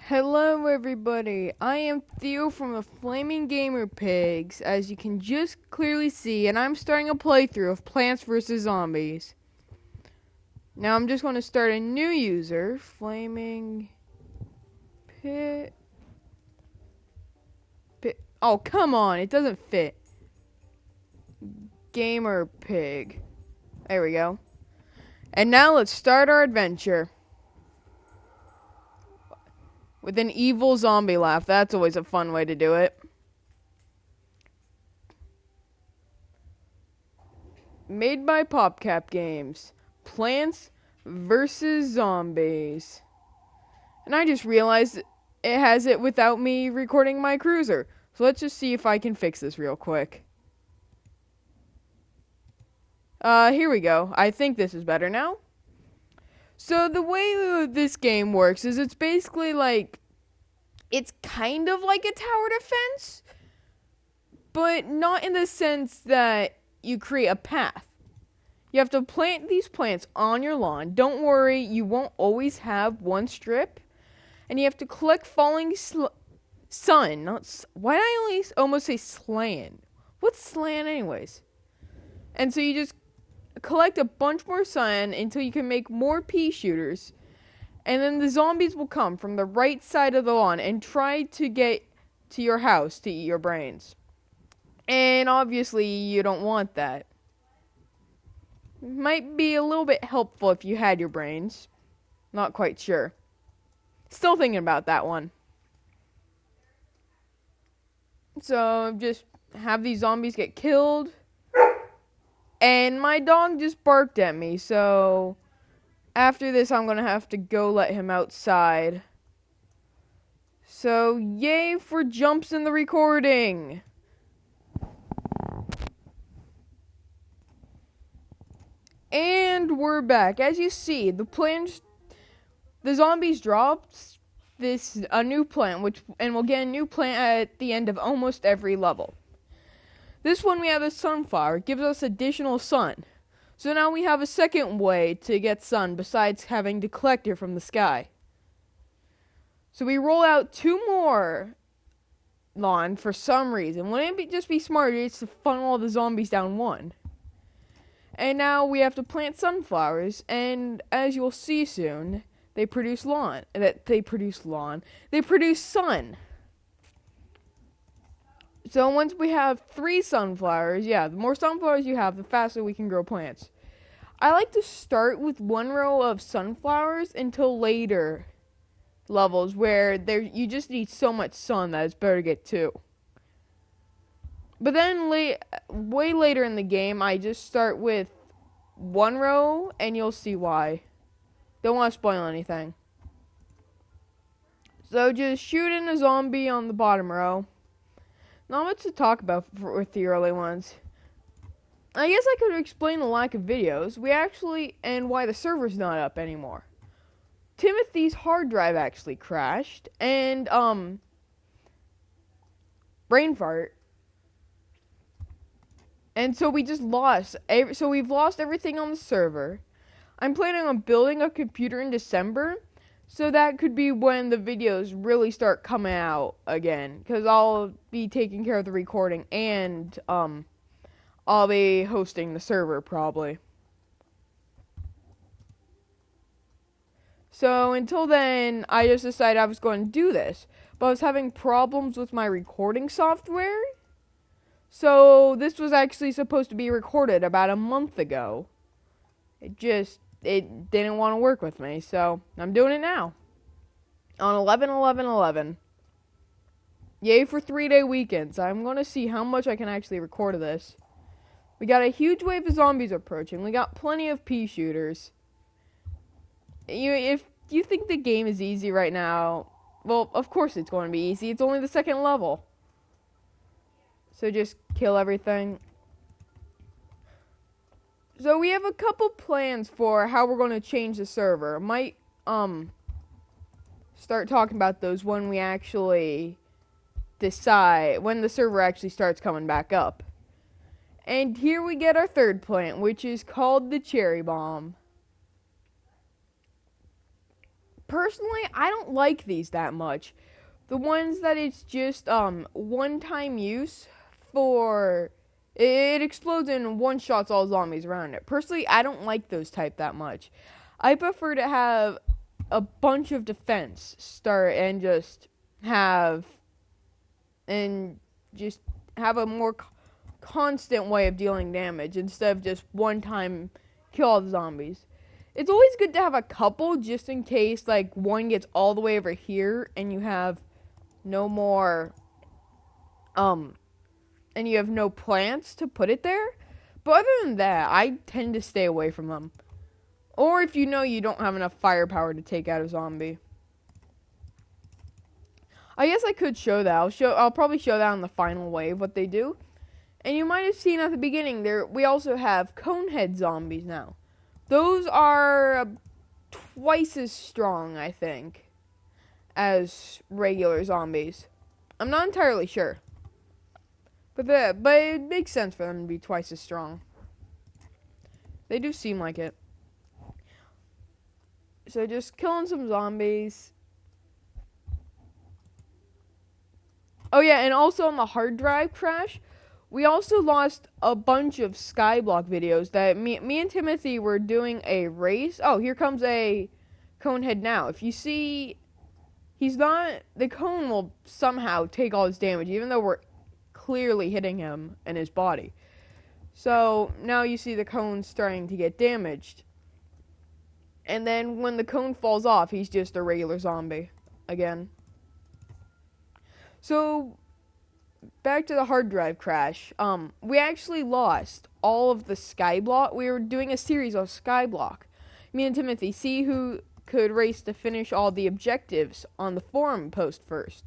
Hello everybody, I am Theo from the Flaming Gamer Pigs, as you can just clearly see, and I'm starting a playthrough of Plants vs. Zombies. Now I'm just going to start a new user, Flaming Pit... Oh, come on, it doesn't fit. Gamer Pig. There we go. And now let's start our adventure. With an evil zombie laugh, that's always a fun way to do it. Made by PopCap Games. Plants vs. Zombies. And I just realized it has it without me recording my cruiser. So let's just see if I can fix this real quick. Here we go. I think this is better now. So the way this game works is it's basically like, it's kind of like a tower defense, but not in the sense that you create a path. You have to plant these plants on your lawn. Don't worry, you won't always have one strip. And you have to collect falling sun. Why did I almost say slan? What's slan anyways? And so you just collect a bunch more sun until you can make more pea shooters. And then the zombies will come from the right side of the lawn and try to get to your house to eat your brains. And obviously you don't want that. Might be a little bit helpful if you had your brains. Not quite sure. Still thinking about that one. So just have these zombies get killed. And my dog just barked at me, so after this I'm gonna have to go let him outside. So yay for jumps in the recording. And we're back. As you see, the zombies dropped a new plant, and we'll get a new plant at the end of almost every level. This one we have a sunflower. It gives us additional sun. So now we have a second way to get sun besides having to collect it from the sky. So we roll out 2 more lawn for some reason. Wouldn't it just be smarter just to funnel all the zombies down one? And now we have to plant sunflowers, and as you'll see soon, they produce They produce sun. So once we have 3 sunflowers, the more sunflowers you have, the faster we can grow plants. I like to start with 1 row of sunflowers until later levels where you just need so much sun that it's better to get 2. But then way later in the game, I just start with 1 row, and you'll see why. Don't want to spoil anything. So just shoot in a zombie on the bottom row. Not much to talk about with the early ones. I guess I could explain the lack of videos. And why the server's not up anymore. Timothy's hard drive actually crashed, and brain fart. And so we just lost. So we've lost everything on the server. I'm planning on building a computer in December, so that could be when the videos really start coming out again. Because I'll be taking care of the recording, and I'll be hosting the server probably. So until then, I just decided I was going to do this. But I was having problems with my recording software. So this was actually supposed to be recorded about a month ago. It didn't want to work with me, so I'm doing it now. On 11/11/11. Yay for 3-day weekends. I'm going to see how much I can actually record of this. We got a huge wave of zombies approaching. We got plenty of pea shooters. If you think the game is easy right now, well, of course it's going to be easy. It's only the 2nd level. So just kill everything. So we have a couple plans for how we're going to change the server. Might start talking about those when we actually decide, when the server actually starts coming back up. And here we get our 3rd plant, which is called the cherry bomb. Personally, I don't like these that much. The ones that it's just one-time use for it explodes and one-shots all zombies around it. Personally, I don't like those type that much. I prefer to have a bunch of defense start and have and just have a more constant way of dealing damage instead of just one time kill all the zombies. It's always good to have a couple just in case like one gets all the way over here and you have no more and you have no plants to put it there. But other than that, I tend to stay away from them. Or if you know you don't have enough firepower to take out a zombie. I guess I could show that. I'll probably show that on the final wave what they do. And you might have seen at the beginning there we also have conehead zombies now. Those are twice as strong, I think, as regular zombies. I'm not entirely sure. But it makes sense for them to be twice as strong. They do seem like it. So just killing some zombies. Oh yeah, and also on the hard drive crash, we also lost a bunch of Skyblock videos that me and Timothy were doing a race. Oh, here comes a conehead now. If you see, the cone will somehow take all his damage, even though we're clearly hitting him in his body. So now you see the cone starting to get damaged. And then when the cone falls off, he's just a regular zombie again. So back to the hard drive crash. We actually lost all of the Skyblock. We were doing a series of Skyblock. Me and Timothy, see who could race to finish all the objectives on the forum post first.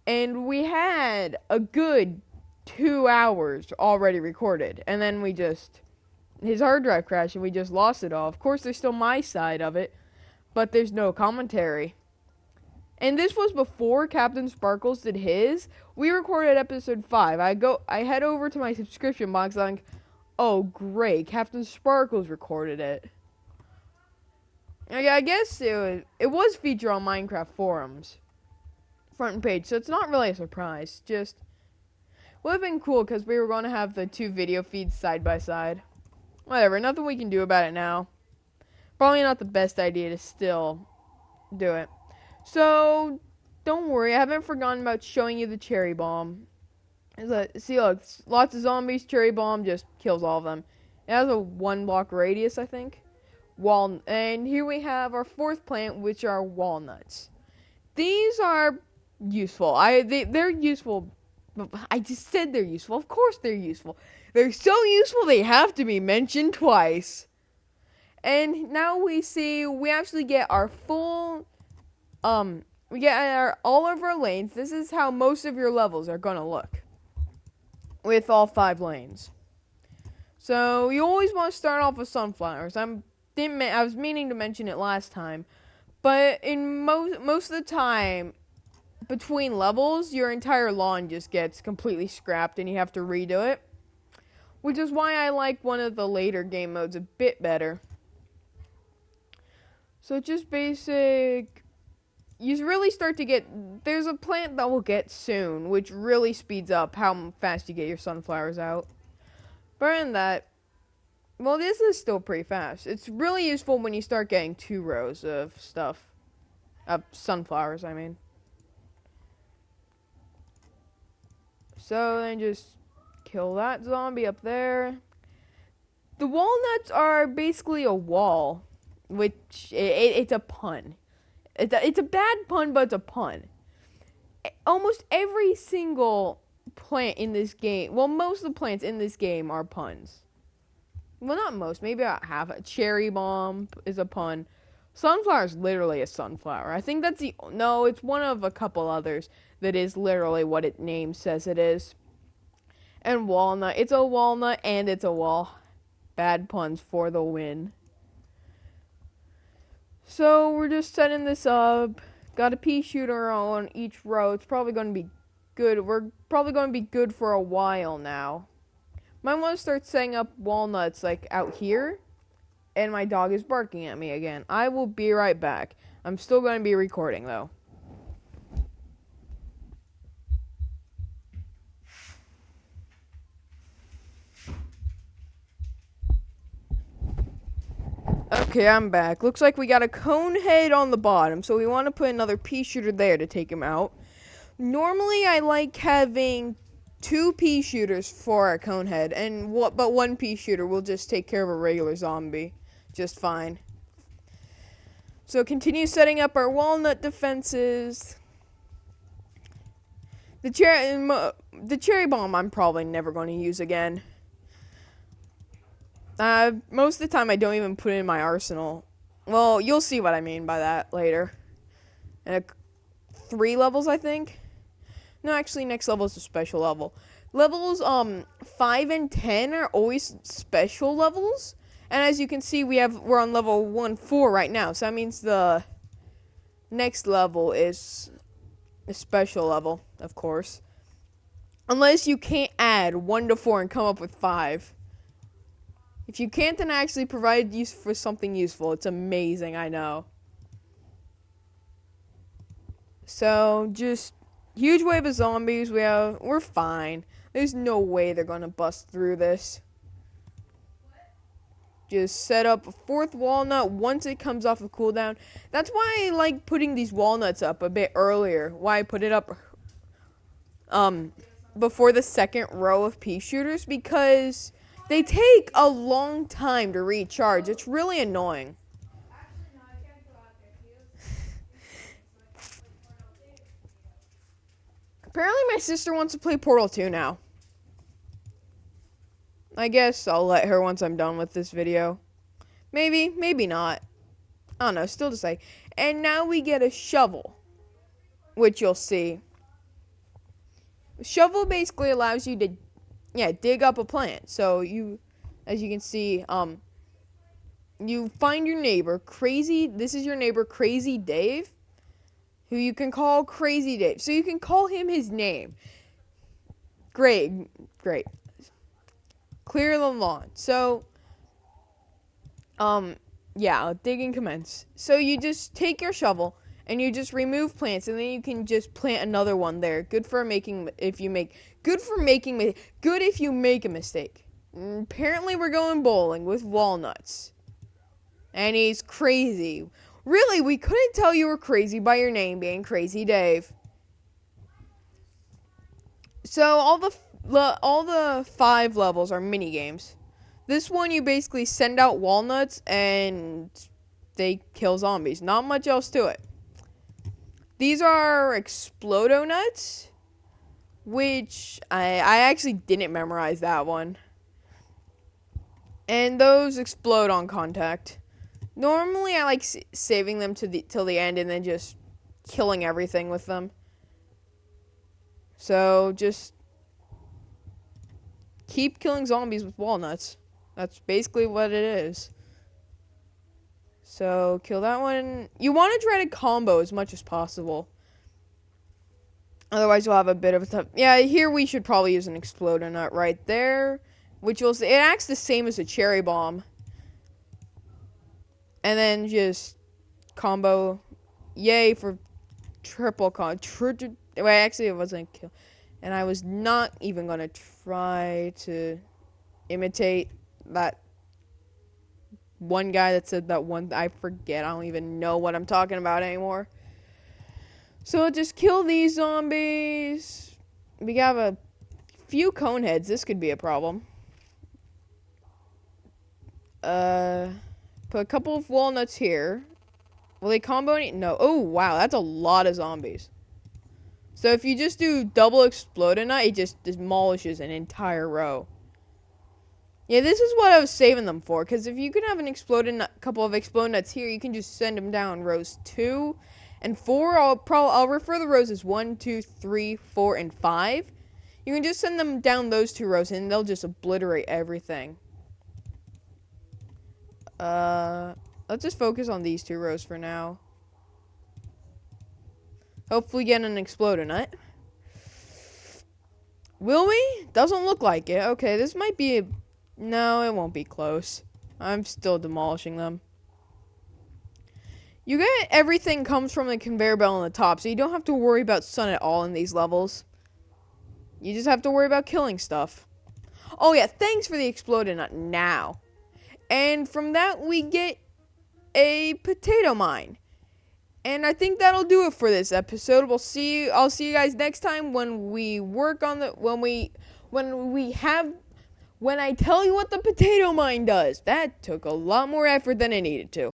And we had a good 2 hours already recorded. And then his hard drive crashed and we just lost it all. Of course, there's still my side of it, but there's no commentary. And this was before Captain Sparkles did his. We recorded episode 5. I head over to my subscription box and I'm like, oh great, Captain Sparkles recorded it. I guess it was featured on Minecraft forums. Front page, so it's not really a surprise. Just would have been cool because we were going to have the two video feeds side by side. Whatever, nothing we can do about it now. Probably not the best idea to still do it. So, don't worry, I haven't forgotten about showing you the cherry bomb. See, look, lots of zombies, cherry bomb just kills all of them. It has a 1 block radius, I think. And here we have our fourth plant, which are walnuts. These are useful. They're useful. I just said they're useful. Of course they're useful. They're so useful they have to be mentioned twice. And now we actually get our full, we get all of our lanes. This is how most of your levels are gonna look. With all 5 lanes. So you always want to start off with sunflowers. I was meaning to mention it last time. But in most of the time, between levels, your entire lawn just gets completely scrapped and you have to redo it. Which is why I like one of the later game modes a bit better. So just basic, you really start to get, there's a plant that we'll get soon, which really speeds up how fast you get your sunflowers out. But other than that, well, this is still pretty fast. It's really useful when you start getting 2 rows of stuff. Of sunflowers, I mean. So then just kill that zombie up there. The walnuts are basically a wall, which it's a pun. It's a bad pun, but it's a pun. Almost every single plant in this game, well, most of the plants in this game are puns. Well, not most, maybe about half. A cherry bomb is a pun. Sunflower is literally a sunflower. I think that's it's one of a couple others that is literally what its name says it is. And walnut, it's a walnut and it's a wall. Bad puns for the win. So we're just setting this up. Got a pea shooter on each row. It's probably going to be good. We're probably going to be good for a while now. Might want to start setting up walnuts like out here. and my dog is barking at me again. I will be right back. I'm still going to be recording, though. Okay, I'm back. Looks like we got a cone head on the bottom, so we want to put another pea shooter there to take him out. Normally, I like having 2 pea shooters for a cone head, but 1 pea shooter will just take care of a regular zombie just fine. So continue setting up our walnut defenses. The cherry bomb I'm probably never going to use again. Most of the time I don't even put it in my arsenal. Well, you'll see what I mean by that later. And 3 levels, I think. No, actually, next level is a special level. Levels 5 and 10 are always special levels. And as you can see, we're on level 1-4 right now. So that means the next level is a special level, of course. Unless you can't add 1 to 4 and come up with 5. If you can't, then actually provide use for something useful. It's amazing, I know. So, just huge wave of zombies. We're fine. There's no way they're gonna bust through this. Just set up a 4th walnut once it comes off of cooldown. That's why I like putting these walnuts up a bit earlier. Why I put it up before the 2nd row of pea shooters, because they take a long time to recharge. It's really annoying. Apparently my sister wants to play Portal 2 now. I guess I'll let her once I'm done with this video. Maybe, maybe not. I don't know, still to say. And now we get a shovel, which you'll see. A shovel basically allows you to, dig up a plant. So as you can see, you find your neighbor, this is your neighbor, Crazy Dave, who you can call Crazy Dave. So you can call him his name. Great. Clear the lawn. So, digging commence. So you just take your shovel and you just remove plants, and then you can just plant another one there. Good if you make a mistake. Apparently we're going bowling with walnuts. And he's crazy. Really, we couldn't tell you were crazy by your name being Crazy Dave. So all the 5 levels are mini games. This one you basically send out walnuts and they kill zombies. Not much else to it. These are Explodo nuts, which I actually didn't memorize that one. And those explode on contact. Normally I like saving them till the end and then just killing everything with them. So just keep killing zombies with walnuts. That's basically what it is. So kill that one. You want to try to combo as much as possible. Otherwise you'll have a bit of a tough... Yeah, here we should probably use an Explodo nut right there. Which will... It acts the same as a cherry bomb. And then just combo. Yay for triple con... actually it wasn't a kill. And I was not even going to try to imitate that one guy that said that one. I forget. I don't even know what I'm talking about anymore. So just kill these zombies. We have a few cone heads. This could be a problem. Put a couple of walnuts here. Will they combo any? No. Oh, wow. That's a lot of zombies. So if you just do double Explodo nut, it just demolishes an entire row. Yeah, this is what I was saving them for. Because if you can have a couple of Explodo nuts here, you can just send them down rows 2 and 4. I'll refer the rows as 1, 2, 3, 4, and 5. You can just send them down those 2 rows, and they'll just obliterate everything. Let's just focus on these 2 rows for now. Hopefully get an Explodo nut. Will we? Doesn't look like it. Okay, this might be no, it won't be close. I'm still demolishing them. You get everything comes from the conveyor belt on the top, so you don't have to worry about sun at all in these levels. You just have to worry about killing stuff. Oh yeah, thanks for the exploded nut now. And from that we get a potato mine. And I think that'll do it for this episode. I'll see you guys next time when we work on the when I tell you what the potato mine does. That took a lot more effort than it needed to.